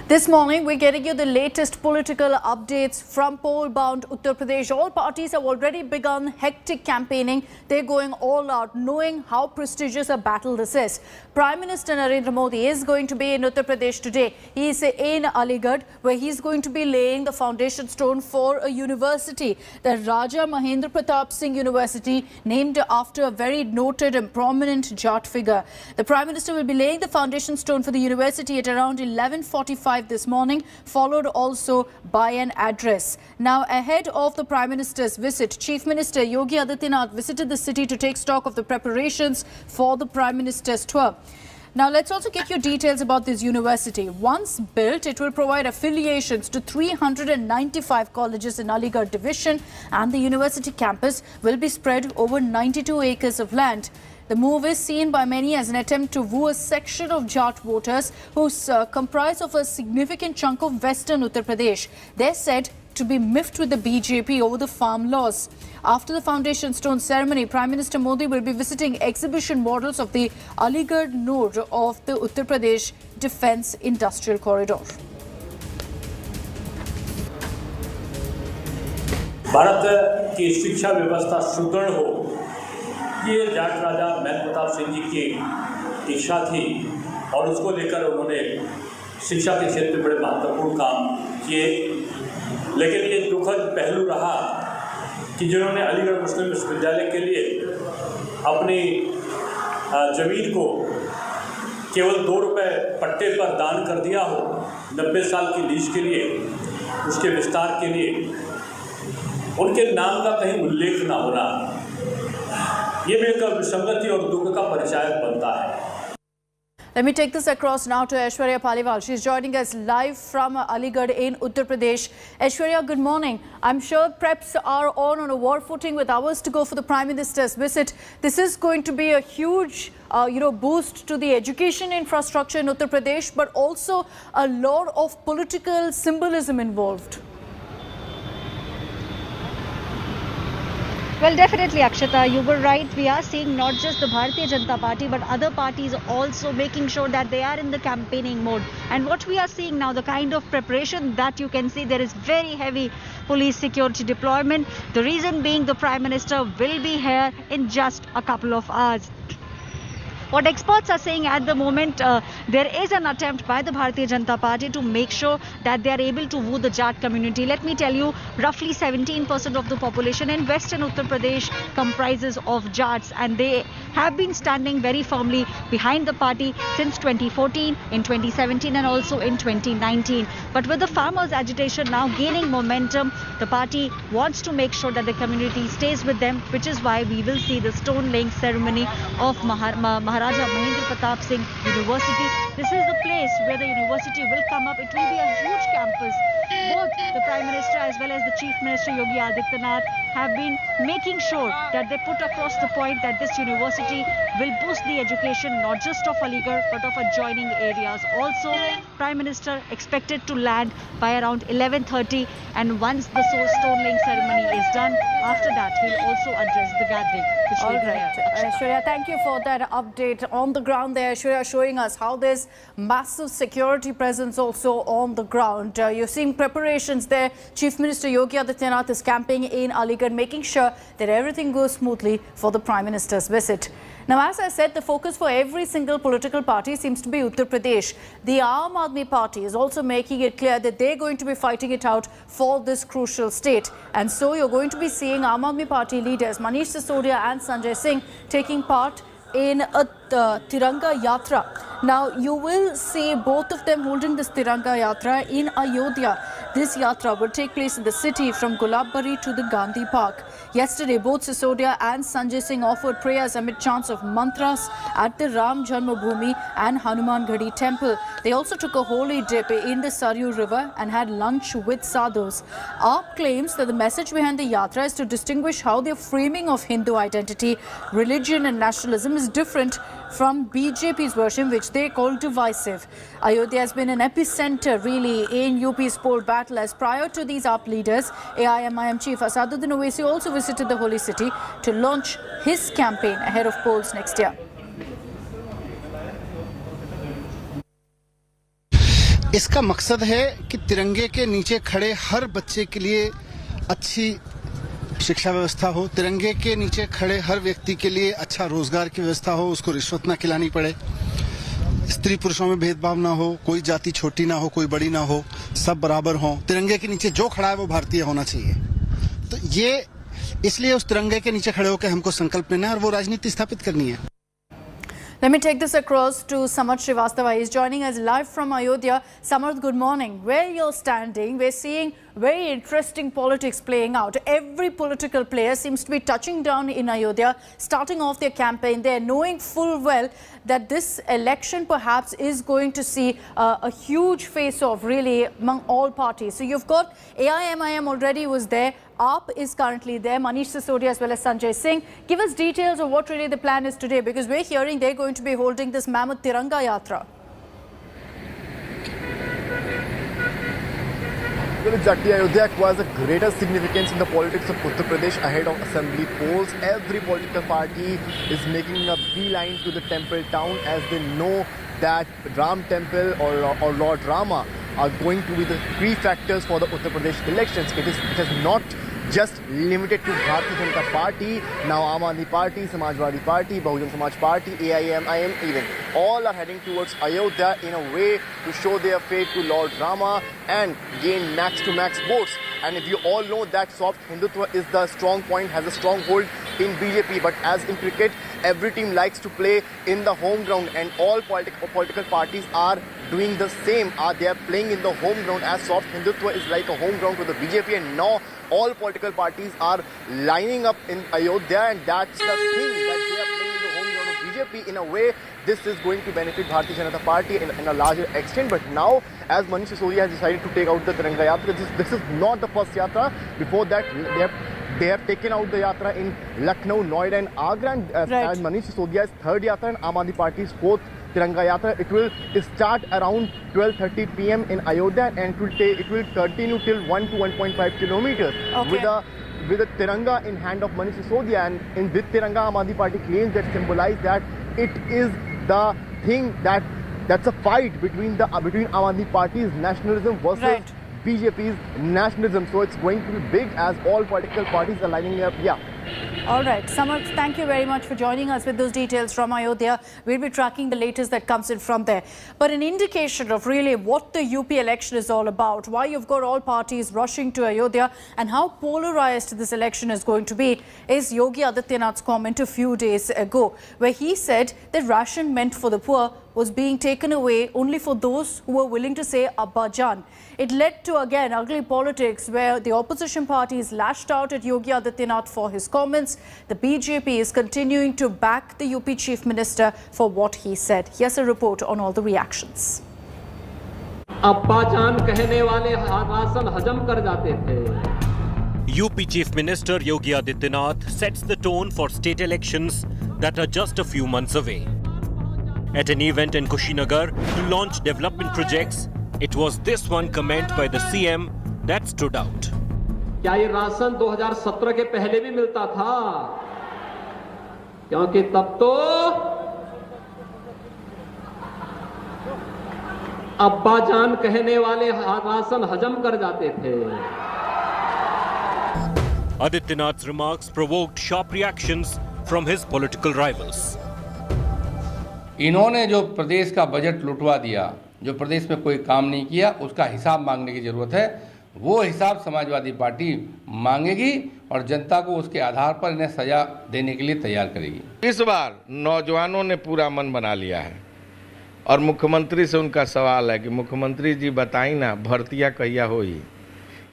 This morning, we're getting you the latest political updates from poll-bound Uttar Pradesh. All parties have already begun hectic campaigning. They're going all out, knowing how prestigious a battle this is. Prime Minister Narendra Modi is going to be in Uttar Pradesh today. He is in Aligarh, where he's going to be laying the foundation stone for a university, the Raja Mahendra Pratap Singh University, named after a very noted and prominent Jat figure. The Prime Minister will be laying the foundation stone for the university at around 11:45 this morning, followed also by an address. Now, ahead of the Prime Minister's visit, Chief Minister Yogi Adityanath visited the city to take stock of the preparations for the Prime Minister's tour. Now, let's also get you details about this university. Once built, it will provide affiliations to 395 colleges in Aligarh division, and the university campus will be spread over 92 acres of land. The move is seen by many as an attempt to woo a section of Jat voters who comprise of a significant chunk of western Uttar Pradesh. They're said to be miffed with the BJP over the farm laws. After the foundation stone ceremony, Prime Minister Modi will be visiting exhibition models of the Aligarh node of the Uttar Pradesh Defence Industrial Corridor. Bharat की शिक्षा व्यवस्था सुदृढ़ हो, ये जाट राजा महेंद्र प्रताप सिंह जी की इच्छा थी और उसको लेकर उन्होंने शिक्षा के क्षेत्र में बड़े महत्वपूर्ण काम किए। लेकिन ये दुखद पहलू रहा कि जिन्होंने अलीगढ़ मुस्लिम विश्वविद्यालय के लिए अपनी ज़मीन को केवल 2 रुपए पट्टे पर दान कर दिया हो, 90 साल की लीज के लिए, उसके विस्तार के लिए, उनके नाम का कहीं उल्लेख न होना, ये भी एक विसंगति और दुख का परिचायक बनता है। Let me take this across now to Aishwarya Paliwal. She's joining us live from Aligarh in Uttar Pradesh. Aishwarya, good morning. I'm sure preps are on a war footing with hours to go for the Prime Minister's visit. This is going to be a huge boost to the education infrastructure in Uttar Pradesh, but also a lot of political symbolism involved. Well, definitely, Akshata, you were right. We are seeing not just the Bharatiya Janata Party, but other parties also making sure that they are in the campaigning mode. And what we are seeing now, the kind of preparation that you can see, there is very heavy police security deployment. The reason being the Prime Minister will be here in just a couple of hours. What experts are saying at the moment, there is an attempt by the Bharatiya Janata Party to make sure that they are able to woo the Jat community. Let me tell you, roughly 17% of the population in western Uttar Pradesh comprises of Jats, and they have been standing very firmly behind the party since 2014, in 2017 and also in 2019. But with the farmers' agitation now gaining momentum, the party wants to make sure that the community stays with them, which is why we will see the stone laying ceremony of Maharaja Mahendra Pratap Singh University. This is the place where the university will come up. It will be a huge campus. Both the Prime Minister as well as the Chief Minister Yogi Adityanath have been making sure that they put across the point that this university will boost the education not just of Aligarh but of adjoining areas. Also, Prime Minister expected to land by around 11:30, and once the stone laying ceremony is done, after that he'll also address the gathering. All right, Aishwarya, thank you for that update on the ground there. Aishwarya showing us how there's massive security presence also on the ground. You're seeing preparations there. Chief Minister Yogi Adityanath is camping in Aligarh, making sure that everything goes smoothly for the Prime Minister's visit. Now, as I said, the focus for every single political party seems to be Uttar Pradesh. The Aam Aadmi Party is also making it clear that they're going to be fighting it out for this crucial state. And so you're going to be seeing Aam Aadmi Party leaders Manish Sisodia and Sanjay Singh taking part in a Tiranga Yatra. Now, you will see both of them holding this Tiranga Yatra in Ayodhya. This yatra will take place in the city from Gulabari to the Gandhi Park. Yesterday, both Sisodia and Sanjay Singh offered prayers amid chants of mantras at the Ram Janmabhoomi and Hanuman Ghadi temple. They also took a holy dip in the Saryu river and had lunch with sadhus. AAP claims that the message behind the yatra is to distinguish how their framing of Hindu identity, religion and nationalism is different from BJP's version, which they call divisive. Ayodhya has been an epicenter really in UP's poll battle, as prior to these AAP leaders, AIMIM chief Asaduddin Owaisi also visited the holy city to launch his campaign ahead of polls next year. इसका मकसद है कि तिरंगे के नीचे खड़े हर बच्चे के लिए अच्छी शिक्षा व्यवस्था हो, तिरंगे के नीचे खड़े हर व्यक्ति के लिए अच्छा रोजगार की व्यवस्था हो, उसको रिश्वत ना खिलानी पड़े, स्त्री पुरुषों में भेदभाव ना हो, कोई जाति छोटी ना हो, कोई बड़ी ना हो, सब बराबर हों। तिरंगे के नीचे जो खड़ा है वो भारतीय होना चाहिए। तो ये इसलिए उस तिरंगे के नीचे खड़े होकर हमको संकल्प लेना है और वो राजनीति स्थापित करनी है। Let me take this across to Samarth Srivastava. He's joining us live from Ayodhya. Samarth, good morning. Where you're standing, we're seeing very interesting politics playing out. Every political player seems to be touching down in Ayodhya, starting off their campaign. They're knowing full well that this election perhaps is going to see a huge face-off really among all parties. So you've got AIMIM already was there. AAP is currently there, Manish Sisodia as well as Sanjay Singh. Give us details of what really the plan is today, because we're hearing they're going to be holding this mammoth Tiranga Yatra. Well, exactly. Ayodhya acquires the greatest significance in the politics of Uttar Pradesh ahead of assembly polls. Every political party is making a beeline to the temple town as they know that Ram Temple or Lord Rama are going to be the key factors for the Uttar Pradesh elections. It is not just limited to Bharatiya Janata Party. Now Aam Aadmi Party, Samajwadi Party, Bahujan Samaj Party, AIMIM even, all are heading towards Ayodhya in a way to show their faith to Lord Rama and gain max to max votes. And if you all know that soft Hindutva is the strong point, has a strong hold in BJP, but as in cricket, every team likes to play in the home ground, and all political parties are doing the same. They are playing in the home ground, as soft Hindutva is like a home ground to the BJP, and now all political parties are lining up in Ayodhya, and that's the thing, that they are playing in the home ground of BJP. In a way, this is going to benefit Bharatiya Janata Party in a larger extent. But now, as Manish Sisodia has decided to take out the Tiranga Yatra, this is not the first Yatra. Before that, they have taken out the Yatra in Lucknow, Noida and Agra, and as Manish Sisodia's third Yatra and Aam Aadmi Party's fourth Tiranga Yatra. It will start around 12:30 p.m. in Ayodhya, and it will continue till 1 to 1.5 kilometers with a Tiranga in hand of Manish Sisodia. And with Tiranga, Aam Aadmi Party claims that symbolize that it is the thing that's a fight between Aam Aadmi Party's nationalism versus BJP's nationalism. So it's going to be big as all political parties are lining up. Yeah. All right, Samarth, thank you very much for joining us with those details from Ayodhya. We'll be tracking the latest that comes in from there. But an indication of really what the UP election is all about, why you've got all parties rushing to Ayodhya and how polarized this election is going to be, is Yogi Adityanath's comment a few days ago, where he said that ration meant for the poor was being taken away only for those who were willing to say Abba Jan. It led to, again, ugly politics where the opposition parties lashed out at Yogi Adityanath for his comments. The BJP is continuing to back the UP Chief Minister for what he said. Here's a report on all the reactions. अब्बा जान कहने वाले ration हजम कर जाते थे. UP Chief Minister Yogi Adityanath sets the tone for state elections that are just a few months away. At an event in Kushinagar to launch development projects, it was this one comment by the CM that stood out. क्या ये ration 2017 के पहले भी मिलता था? क्योंकि तब तो अब्बा जान कहने वाले राशन हजम कर जाते थे. Adityanath's remarks provoked sharp reactions from his political rivals. इन्होंने जो प्रदेश का बजट लुटवा दिया, जो प्रदेश में कोई काम नहीं किया, उसका हिसाब मांगने की जरूरत है. वो हिसाब समाजवादी पार्टी मांगेगी और जनता को उसके आधार पर इन्हें सजा देने के लिए तैयार करेगी. इस बार नौजवानों ने पूरा मन बना लिया है और मुख्यमंत्री से उनका सवाल है कि मुख्यमंत्री जी बताई ना भर्तियां कहिया होई.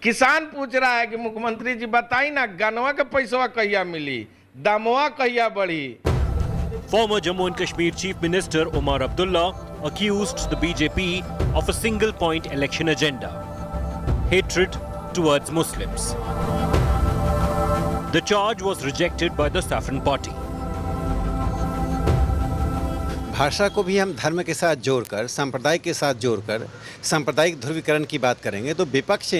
किसान पूछ रहा है कि मुख्यमंत्री जी बताई ना गनवा के पैसा कहिया मिली, दामवा कहिया बढ़ी. Former Jammu and Kashmir Chief Minister Omar Abdullah accused the BJP of a single-point election agenda: hatred towards Muslims. The charge was rejected by the Saffron Party. भाषा को भी हम धर्म के साथ जोड़कर, संप्रदाय के साथ जोड़कर सांप्रदायिक ध्रुवीकरण की बात करेंगे तो विपक्ष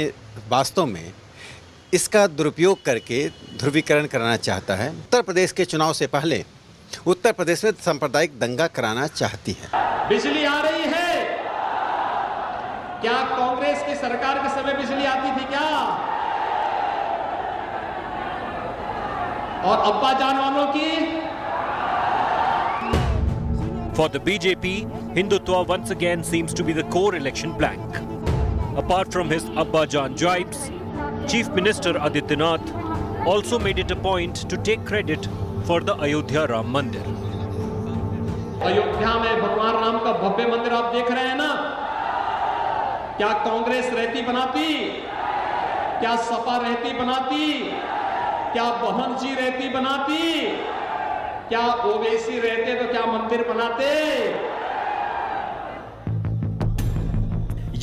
वास्तव में इसका दुरुपयोग करके ध्रुवीकरण कराना चाहता है. उत्तर प्रदेश के चुनाव से पहले उत्तर प्रदेश में सांप्रदायिक दंगा कराना चाहती है. बिजली आ रही है, क्या कांग्रेस की सरकार के समय बिजली आती थी क्या? और अब्बा जान वालों की? For the BJP, Hindutva once again seems to be the core election plank. Apart from his Abba Jan jibes, Chief Minister Adityanath also made it a point to take credit for the Ayodhya Ram Mandir. Ayodhya में भगवान राम का भव्य मंदिर आप देख रहे हैं ना? क्या कांग्रेस रहती बनाती? क्या सपा रहती बनाती? क्या बहन जी रहती बनाती? क्या ओवैसी रहते तो क्या मंदिर बनाते?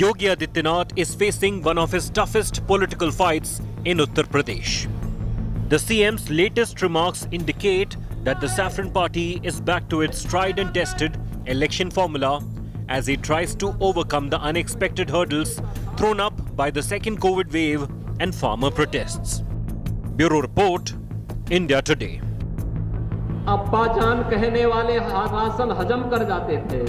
Yogi Adityanath is facing one of his toughest political fights in Uttar Pradesh. The CM's latest remarks indicate that the Saffron Party is back to its tried and tested election formula as he tries to overcome the unexpected hurdles thrown up by the second COVID wave and farmer protests. Bureau Report, India Today. अब्बा जान कहने वाले ration हजम कर जाते थे.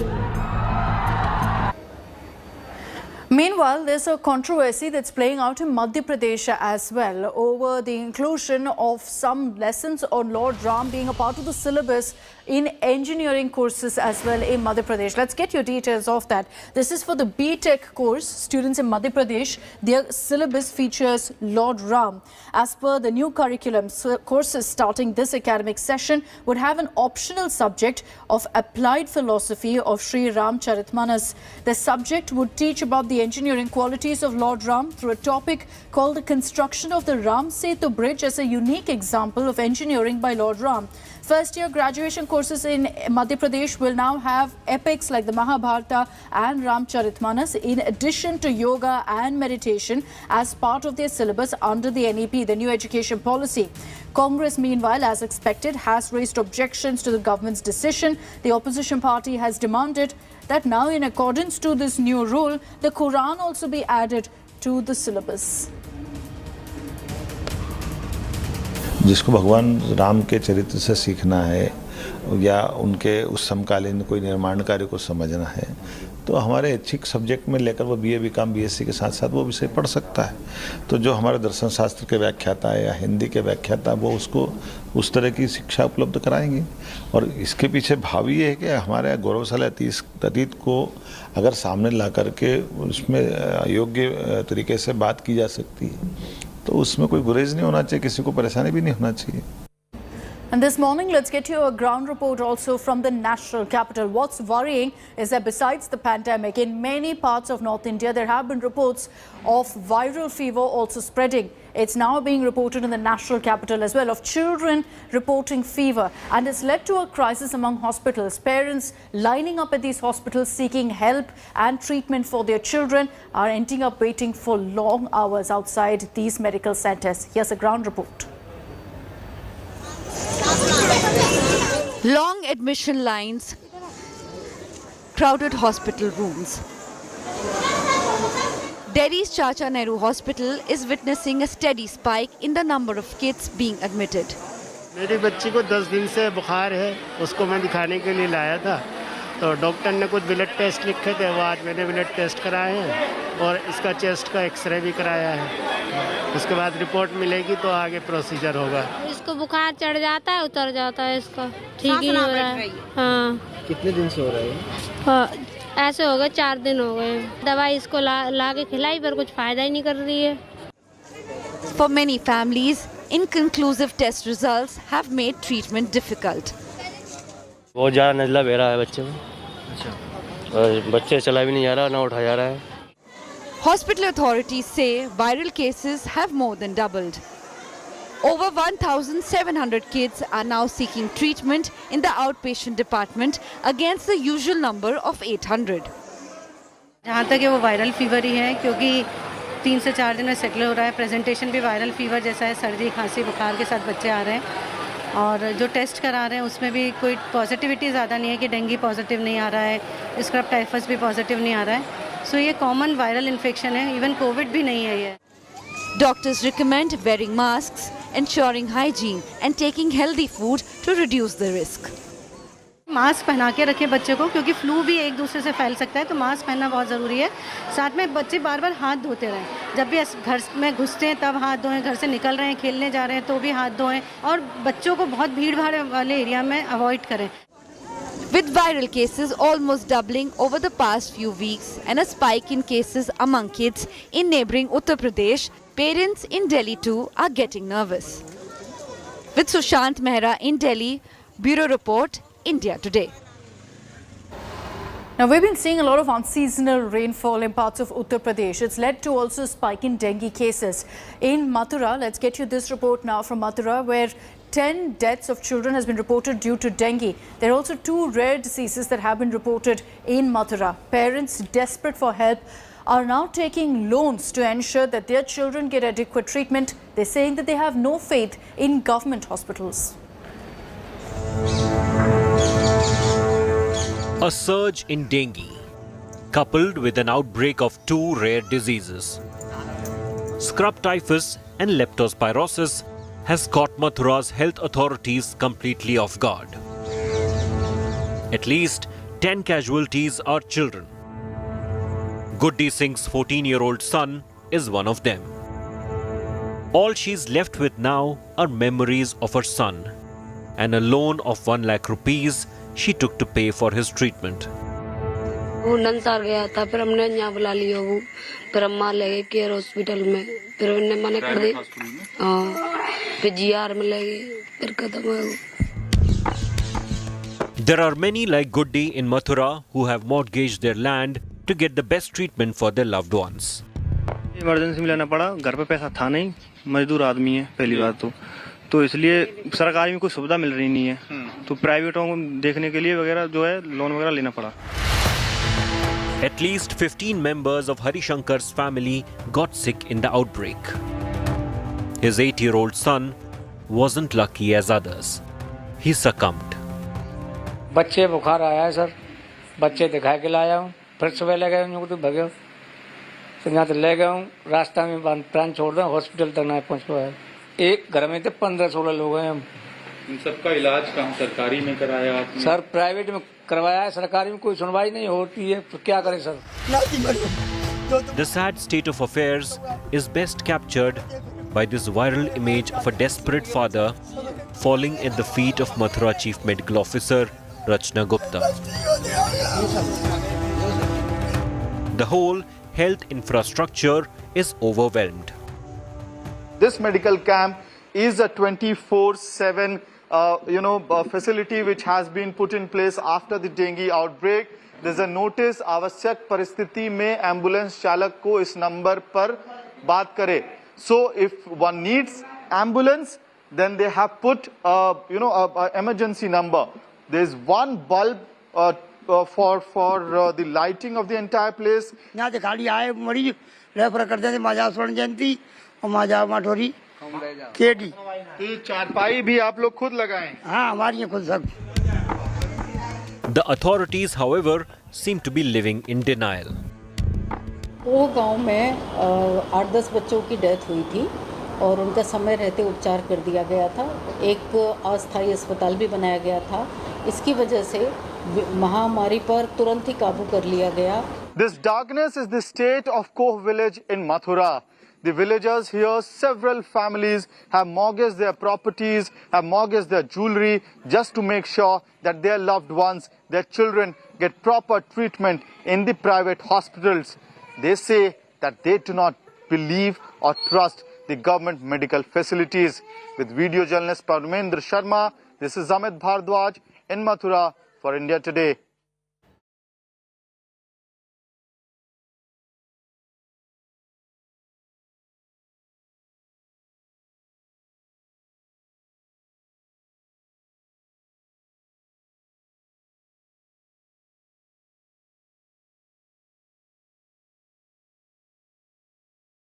Meanwhile, there's a controversy that's playing out in Madhya Pradesh as well over the inclusion of some lessons on Lord Ram being a part of the syllabus in engineering courses as well in Madhya Pradesh. Let's get your details of that. This is for the B.Tech course. Students in Madhya Pradesh, their syllabus features Lord Ram. As per the new curriculum, courses starting this academic session would have an optional subject of applied philosophy of Sri Ramcharitmanas. The subject would teach about the engineering qualities of Lord Ram through a topic called the construction of the Ram Setu Bridge as a unique example of engineering by Lord Ram. First year graduation courses in Madhya Pradesh will now have epics like the Mahabharata and Ramcharitmanas in addition to yoga and meditation as part of their syllabus under the NEP, the new education policy. Congress, meanwhile, as expected, has raised objections to the government's decision. The opposition party has demanded that now, in accordance to this new rule, the Quran also be added to the syllabus. जिसको भगवान राम के चरित्र से सीखना है या उनके उस समकालीन कोई निर्माण कार्य को समझना है तो हमारे ऐच्छिक सब्जेक्ट में लेकर वो बीए बीकॉम बीएससी के साथ साथ वो विषय पढ़ सकता है। तो जो हमारे दर्शन शास्त्र के व्याख्याता है या हिंदी के व्याख्याता वो उसको उस तरह की शिक्षा उपलब्ध कराएंगे। और इसके पीछे भाव ये है कि हमारे गौरवशाली अतीत को अगर सामने ला करके उसमें योग्य तरीके से बात की जा सकती है तो उसमें कोई गुरेज नहीं होना चाहिए, किसी को परेशानी भी नहीं होना चाहिए। And this morning, let's get you a ground report also from the national capital. What's worrying is that besides the pandemic, in many parts of North India, there have been reports of viral fever also spreading. It's now being reported in the national capital as well of children reporting fever. And it's led to a crisis among hospitals. Parents lining up at these hospitals seeking help and treatment for their children are ending up waiting for long hours outside these medical centers. Here's a ground report. Long admission lines, crowded hospital rooms. Delhi's Chacha Nehru Hospital is witnessing a steady spike in the number of kids being admitted. मेरी बच्ची को 10 दिन से बुखार है, उसको मैं दिखाने के लिए लाया था तो डॉक्टर ने कुछ ब्लड टेस्ट लिखे थे, वो आज मैंने ब्लड टेस्ट कराए हैं और इसका चेस्ट का एक्सरे भी कराया है। उसके बाद रिपोर्ट मिलेगी तो आगे प्रोसीजर होगा। इसको बुखार चढ़ जाता है, उतर जाता है, इसका ठीक ही नहीं हो रहा है। हाँ। कितने दिन से हो रहा है? ऐसे हो गए 4 दिन हो गए। दवाई इसको ला के खिलाई पर कुछ फायदा ही नहीं कर रही है। For many families, inconclusive test results have made treatment difficult. बहुत ज़्यादा नज़ला बह रहा है बच्चे में। और बच्चे चला भी नहीं जा रहा, ना उठा जा रहा है। Hospital authorities say viral cases have more than doubled. Over 1,700 kids are now seeking treatment in the outpatient department against the usual number of 800. जहाँ तक है वो वायरल फीवर ही है क्योंकि 3 से 4 दिन में सेटल हो रहा है। प्रेजेंटेशन भी वायरल फीवर जैसा है, सर्दी खांसी बुखार के साथ बच्चे आ रहे हैं और जो टेस्ट करा रहे हैं उसमें भी कोई पॉजिटिविटी ज़्यादा नहीं है कि डेंगू पॉजिटिव नहीं आ रहा है, स्क्रब टाइफस भी पॉजिटिव नहीं आ रहा है। सो ये कॉमन वायरल इन्फेक्शन है, इवन कोविड भी नहीं है ये। Doctors recommend wearing masks, ensuring hygiene and taking healthy food to reduce the risk. Mask पहना के रखें बच्चे को, क्योंकि फ्लू भी एक दूसरे से फैल सकता है, तो मास्क पहनना बहुत ज़रूरी है। साथ में बच्चे बार बार हाथ धोते रहें, जब भी घर में घुसते हैं तब हाथ धोएं, घर से निकल रहे हैं खेलने जा रहे हैं तो भी हाथ धोएं, और बच्चों को बहुत भीड़ भाड़ वाले एरिया में अवॉइड करें। With viral cases almost doubling over the past few weeks and a spike in cases among kids in neighbouring Uttar Pradesh, parents in Delhi too are getting nervous. With Sushant Mehra in Delhi, Bureau Report, India Today. Now, we've been seeing a lot of unseasonal rainfall in parts of Uttar Pradesh. It's led to also a spike in dengue cases. In Mathura, let's get you this report now from Mathura, where 10 deaths of children has been reported due to dengue. There are also 2 rare diseases that have been reported in Mathura. Parents desperate for help are now taking loans to ensure that their children get adequate treatment. They're saying that they have no faith in government hospitals. A surge in dengue, coupled with an outbreak of 2 rare diseases. Scrub typhus and leptospirosis has caught Mathura's health authorities completely off guard. At least 10 casualties are children. Guddi Singh's 14-year-old son is one of them. All she's left with now are memories of her son and a loan of 1 lakh rupees she took to pay for his treatment. वो नंसार गया था, फिर हमने यहाँ बुला लिया, वो फिर अम्मा ले गए केयर हॉस्पिटल में, फिर उन्होंने मना कर दी, फिर जीआर में ले गए, फिर खत्म हो गया। There are many like Guddi in Mathura who have mortgaged their land to get the best treatment for their loved ones. Emergency में लेना पड़ा, घर पे पैसा था नहीं, मजदूर आदमी है पहली बात तो इसलिए सरकारी में कोई सुविधा मिल रही नहीं है, तो प्राइवेटों को देखने के लिए वगैरह जो है लोन वगैरह लेना पड़ा। At least 15 members of Harishankar's family got sick in the outbreak. His 8-year-old son wasn't lucky as others. He succumbed. बच्चे बुखार आया है सर, बच्चे दिखा के लाया हूँ, फिर सुबह ले गए उनको तो भगे, फिर यहाँ तो ले गया हूँ, रास्ता में प्राण छोड़ दें, हॉस्पिटल तक नहीं पहुँच पाया। एक घर में तो 15-16 लोग हैं हम। इन सबका इलाज कहाँ सरकारी में कराया आपने? सर प्राइवेट में करवाया है, सरकारी में कोई सुनवाई नहीं होती है, तो क्या करें sir? The sad state of affairs is best captured by this viral image of a desperate father falling at the feet of Mathura Chief Medical Officer Rachna Gupta. The whole health infrastructure is overwhelmed. This medical camp is a 24/7 facility which has been put in place after the dengue outbreak. There's a notice, आवश्यक परिस्थिति में ambulance चालक को इस number पर बात करे. So if one needs ambulance, then they have put a emergency number. There's one bulb for the lighting of the entire place. यहाँ से खाली आए मरीज रेफर करते हैं माजा स्वर्ण जयंती और माजा माठोरी केडी। तो ये चारपाई भी आप लोग खुद लगाएं? हाँ हमारी खुद सब। The authorities, however, seem to be living in denial. वो गांव में 8-10 बच्चों की डेथ हुई थी और उनका समय रहते उपचार कर दिया गया था। एक अस्थायी अस्पताल भी बनाया गया था। इसकी वजह से महामारी पर तुरंत ही काबू कर लिया गया। This darkness is the state of Koh village in Mathura. The villagers here, several families have mortgaged their properties, have mortgaged their jewelry just to make sure that their loved ones, their children get proper treatment in the private hospitals. They say that they do not believe or trust the government medical facilities. With video journalist Parmendra Sharma, this is Amit Bhardwaj in Mathura for India Today.